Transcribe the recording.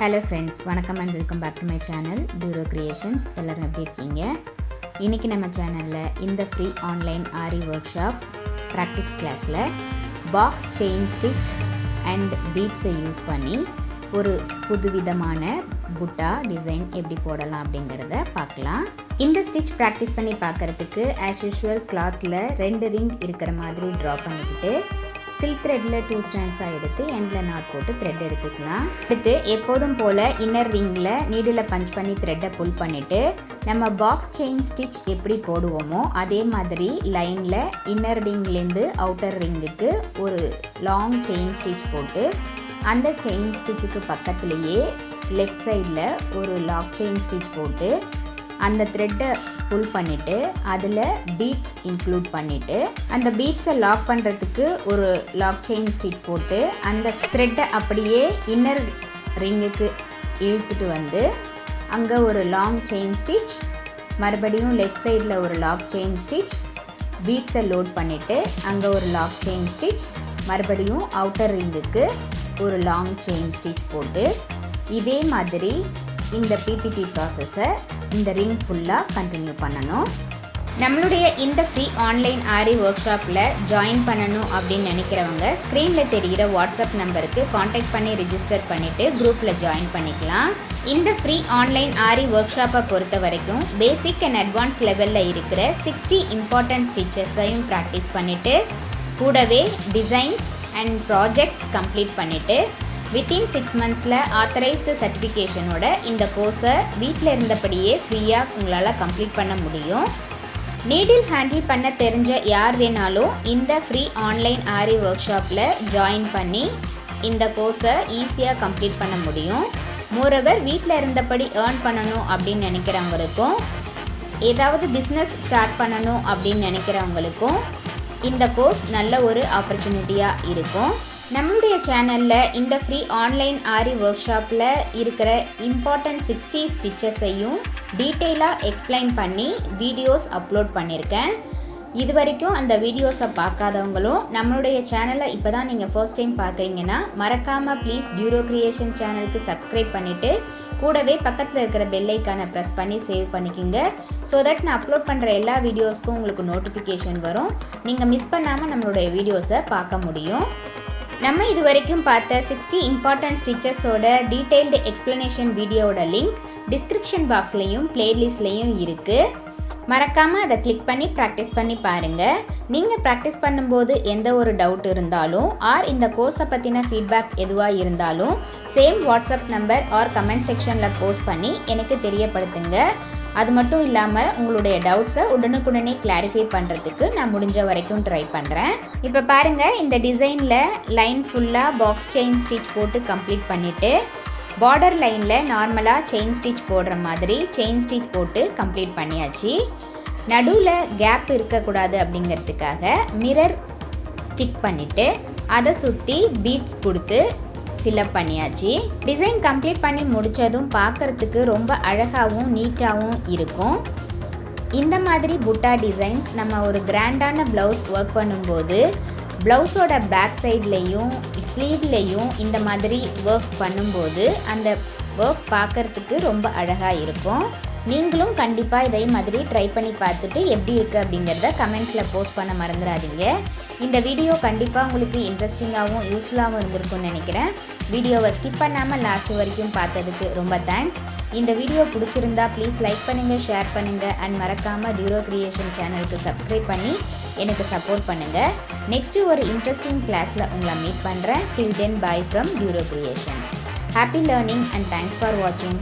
Hello friends, வணக்கம் and welcome back to my channel Duro Creations. எல்லாரும் எப்படி இருக்கீங்க? இன்னைக்கு நம்ம சேனல்ல இந்த free online aari workshop practice கிளாஸ்ல பாக்ஸ் செயின் ஸ்டிச் அண்ட் பீட்ஸை யூஸ் பண்ணி ஒரு புதுவிதமான புட்டா டிசைன் எப்படி போடலாம் அப்படிங்கறத பார்க்கலாம். இந்த ஸ்டிச் பிராக்டிஸ் பண்ணி பார்க்கிறதுக்கு as usual clothல 2 ரிங் இருக்கிற மாதிரி டிரா பண்ணிக்கிட்டு சில்க் த்ரெட்ல 2 ஸ்ட்ராண்ட்ஸா எடுத்து எண்ட்ல நாட் போட்டு த்ரெட் எடுத்துக்கலாம். அடுத்து எப்போதும் போல இன்னர் ரிங்ல நீடில பஞ்ச் பண்ணி த்ரெட்டை புல் பண்ணிட்டு நம்ம பாக்ஸ் செயின் ஸ்டிச் எப்படி போடுவோமோ அதே மாதிரி லைன்ல இன்னர் ரிங்லேருந்து அவுட்டர் ரிங்குக்கு ஒரு லாங் செயின் ஸ்டிச் போட்டு அந்த செயின் ஸ்டிச்சுக்கு பக்கத்துலேயே லெஃப்ட் சைடில் ஒரு லாக் செயின் ஸ்டிச் போட்டு அந்த த்ரெட்டை புல் பண்ணிவிட்டு அதில் பீட்ஸ் இன்க்ளூட் பண்ணிவிட்டு அந்த பீட்ஸை லாக் பண்ணுறதுக்கு ஒரு லாக் செயின் ஸ்டிச் போட்டு அந்த த்ரெட்டை அப்படியே இன்னர் ரிங்குக்கு இழுத்துட்டு வந்து அங்கே ஒரு லாங் செயின் ஸ்டிச், மறுபடியும் லெஃப்ட் சைடில் ஒரு லாக் செயின் ஸ்டிச், பீட்ஸை லோட் பண்ணிவிட்டு அங்கே ஒரு லாக் செயின் ஸ்டிச், மறுபடியும் அவுட்டர் ரிங்குக்கு ஒரு லாங் செயின் ஸ்டிச் போட்டு இதே மாதிரி இந்த பிபிடி ப்ராசஸை இந்த ரிங் ஃபுல்லாக கண்டினியூ பண்ணணும். நம்மளுடைய இந்த ஃப்ரீ ஆன்லைன் ஆரி ஒர்க் ஷாப்பில் ஜாயின் பண்ணணும் அப்படின்னு நினைக்கிறவங்க ஸ்க்ரீனில் தெரிகிற வாட்ஸ்அப் நம்பருக்கு காண்டாக்ட் பண்ணி ரிஜிஸ்டர் பண்ணிவிட்டு குரூப்பில் ஜாயின் பண்ணிக்கலாம். இந்த ஃப்ரீ ஆன்லைன் ஆரி ஒர்க் ஷாப்பை பொறுத்த வரைக்கும் பேசிக் அண்ட் அட்வான்ஸ் லெவலில் இருக்கிற 60 இம்பார்ட்டன்ட் ஸ்டிச்சஸையும் ப்ராக்டிஸ் பண்ணிவிட்டு கூடவே டிசைன்ஸ் அண்ட் ப்ராஜெக்ட்ஸ் கம்ப்ளீட் பண்ணிவிட்டு வித்தின் 6 மந்த்ஸில் ஆத்தரைஸ்டு சர்டிஃபிகேஷனோட இந்த கோர்ஸை வீட்டில் இருந்தபடியே ஃப்ரீயாக உங்களால் கம்ப்ளீட் பண்ண முடியும். நீடில் ஹேண்டில் பண்ண தெரிஞ்ச யார் வேணாலும் இந்த ஃப்ரீ ஆன்லைன் ஆரி ஒர்க் ஷாப்பில் ஜாயின் பண்ணி இந்த கோர்ஸை ஈஸியாக கம்ப்ளீட் பண்ண முடியும். மோரோவர் வீட்டில் இருந்தபடி ஏர்ன் பண்ணணும் அப்படின்னு நினைக்கிறவங்களுக்கும் ஏதாவது பிஸ்னஸ் ஸ்டார்ட் பண்ணணும் அப்படின்னு நினைக்கிறவங்களுக்கும் இந்த கோர்ஸ் நல்ல ஒரு ஆப்பர்ச்சுனிட்டியாக இருக்கும். நம்மளுடைய சேனலில் இந்த ஃப்ரீ ஆன்லைன் ஆரி ஒர்க் ஷாப்பில் இருக்கிற இம்பார்ட்டன்ட் 60 ஸ்டிச்சஸையும் டீட்டெயிலாக எக்ஸ்பிளைன் பண்ணி வீடியோஸ் அப்லோட் பண்ணியிருக்கேன். இது வரைக்கும் அந்த வீடியோஸை பார்க்காதவங்களும் நம்மளுடைய சேனலை இப்போ தான் நீங்கள் ஃபர்ஸ்ட் டைம் பார்க்குறீங்கன்னா மறக்காமல் ப்ளீஸ் டியூரோ கிரியேஷன் சேனலுக்கு சப்ஸ்கிரைப் பண்ணிவிட்டு கூடவே பக்கத்தில் இருக்கிற பெல் ஐக்கானை ப்ரெஸ் பண்ணி சேவ் பண்ணிக்கோங்க. ஸோ தட் நான் அப்லோட் பண்ணுற எல்லா வீடியோஸ்க்கும் உங்களுக்கு நோட்டிஃபிகேஷன் வரும். நீங்கள் மிஸ் பண்ணாமல் நம்மளுடைய வீடியோஸை பார்க்க முடியும். நம்ம இது வரைக்கும் பார்த்த 60 இம்பார்ட்டன்ட் ஸ்டிச்சஸோட டீட்டெயில்டு எக்ஸ்ப்ளனேஷன் வீடியோவோட லிங்க் டிஸ்கிரிப்ஷன் பாக்ஸ்லேயும் பிளேலிஸ்ட்லேயும் இருக்குது. மறக்காமல் அதை கிளிக் பண்ணி ப்ராக்டிஸ் பண்ணி பாருங்கள். நீங்கள் ப்ராக்டிஸ் பண்ணும்போது எந்த ஒரு டவுட் இருந்தாலும் ஆர் இந்த கோர்ஸை பற்றின ஃபீட்பேக் எதுவாக இருந்தாலும் same WhatsApp number or comment செக்ஷனில் போஸ்ட் பண்ணி எனக்கு தெரியப்படுத்துங்க. அது மட்டும் இல்லாமல் உங்களுடைய டவுட்ஸை உடனுக்குடனே கிளாரிஃபை பண்ணுறதுக்கு நான் முடிஞ்ச வரைக்கும் ட்ரை பண்ணுறேன். இப்போ பாருங்கள், இந்த டிசைனில் லைன் ஃபுல்லாக பாக்ஸ் செயின் ஸ்டிச் போட்டு கம்ப்ளீட் பண்ணிவிட்டு பார்டர் லைனில் நார்மலாக செயின் ஸ்டிச் போடுற மாதிரி செயின் ஸ்டிச் போட்டு கம்ப்ளீட் பண்ணியாச்சு. நடுவில் கேப் இருக்கக்கூடாது அப்படிங்கிறதுக்காக மிரர் ஸ்டிக் பண்ணிவிட்டு அதை சுற்றி பீட்ஸ் கொடுத்து ஃபில்அப் பண்ணியாச்சு. டிசைன் கம்ப்ளீட் பண்ணி முடித்ததும் பார்க்குறதுக்கு ரொம்ப அழகாகவும் நீட்டாகவும் இருக்கும். இந்த மாதிரி புட்டா டிசைன்ஸ் நம்ம ஒரு கிராண்டான ப்ளவுஸ் ஒர்க் பண்ணும்போது ப்ளவுஸோட பேக் சைட்லேயும் ஸ்லீவ்லேயும் இந்த மாதிரி ஒர்க் பண்ணும்போது அந்த ஒர்க் பார்க்குறதுக்கு ரொம்ப அழகாக இருக்கும். நீங்களும் கண்டிப்பாக இதே மாதிரி ட்ரை பண்ணி பார்த்துட்டு எப்படி இருக்குது அப்படிங்கிறத கமெண்ட்ஸில் போஸ்ட் பண்ண மறந்துடாதீங்க. இந்த வீடியோ கண்டிப்பாக உங்களுக்கு இன்ட்ரெஸ்டிங்காகவும் யூஸ்ஃபுல்லாகவும் இருந்திருக்கும்னு நினைக்கிறேன். வீடியோவை ஸ்கிப் பண்ணாமல் லாஸ்ட் வரைக்கும் பார்த்ததுக்கு ரொம்ப தேங்க்ஸ். இந்த வீடியோ பிடிச்சிருந்தா ப்ளீஸ் லைக் பண்ணுங்கள், ஷேர் பண்ணுங்கள் அண்ட் மறக்காமல் டியூரோ கிரியேஷன் சேனலுக்கு சப்ஸ்கிரைப் பண்ணி எனக்கு சப்போர்ட் பண்ணுங்கள். நெக்ஸ்ட்டு ஒரு இன்ட்ரெஸ்டிங் கிளாஸில் உங்களை மீட் பண்ணுறேன். Till then bye from Duro creations. Happy learning and thanks for வாட்சிங்.